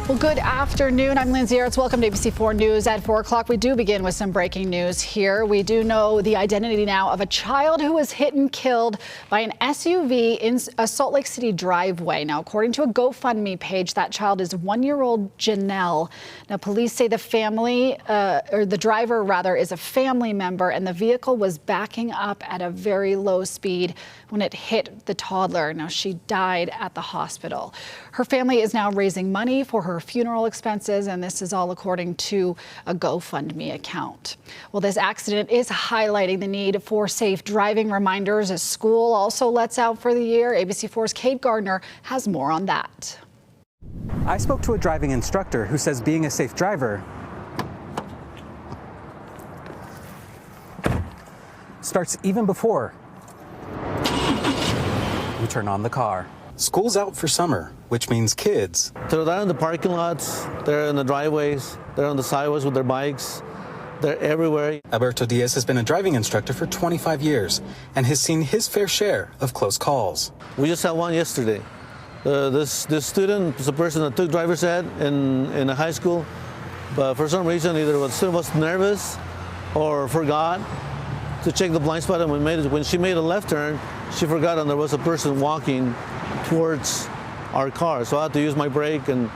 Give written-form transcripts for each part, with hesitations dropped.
Well, good afternoon. I'm Lindsay Aerts. Welcome to ABC4 News at 4 o'clock. We do begin with some breaking news here. We do know the identity now of a child who was hit and killed by an SUV in a Salt Lake City driveway. Now, according to a GoFundMe page, that child is 1-year-old Janelle. Now, police say the family, or the driver rather, is a family member, and the vehicle was backing up at a very low speed when it hit the toddler. Now, she died at the hospital. Her family is now raising money for her funeral expenses, and this is all according to a GoFundMe account. Well, this accident is highlighting the need for safe driving reminders as school also lets out for the year. ABC4's Kate Gardner has more on that. I spoke to a driving instructor who says being a safe driver starts even before you turn on the car. School's out for summer, which means kids. So they're in the parking lots, they're in the driveways, they're on the sidewalks with their bikes, they're everywhere. Alberto Diaz has been a driving instructor for 25 years and has seen his fair share of close calls. We just had one yesterday. This student is a person that took driver's ed in a high school, but for some reason either the student was nervous or forgot to check the blind spot, and when she made a left turn, she forgot and there was a person walking towards our car. So I had to use my brake and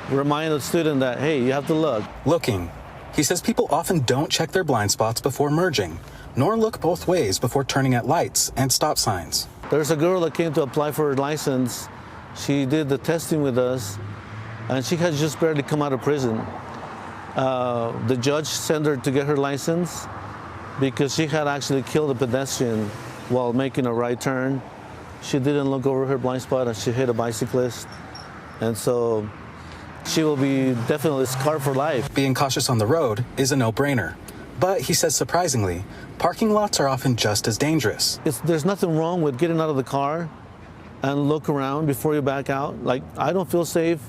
remind the student that, hey, you have to look. Looking. He says people often don't check their blind spots before merging, nor look both ways before turning at lights and stop signs. There's a girl that came to apply for her license. She did the testing with us, and she had just barely come out of prison. The judge sent her to get her license because she had actually killed a pedestrian while making a right turn. She didn't look over her blind spot and she hit a bicyclist. And so she will be definitely scarred for life. Being cautious on the road is a no-brainer. But he says surprisingly, parking lots are often just as dangerous. There's nothing wrong with getting out of the car and look around before you back out. Like, I don't feel safe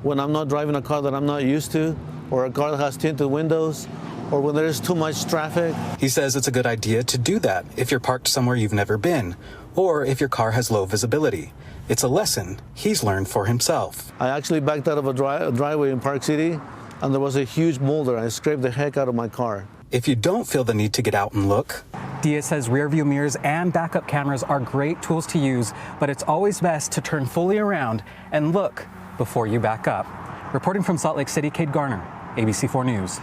when I'm not driving a car that I'm not used to, or a car that has tinted windows, or when there's too much traffic. He says it's a good idea to do that if you're parked somewhere you've never been, or if your car has low visibility. It's a lesson he's learned for himself. I actually backed out of a driveway in Park City, and there was a huge boulder. I scraped the heck out of my car. If you don't feel the need to get out and look. Diaz says rear view mirrors and backup cameras are great tools to use, but it's always best to turn fully around and look before you back up. Reporting from Salt Lake City, Kate Gardner, ABC4 News.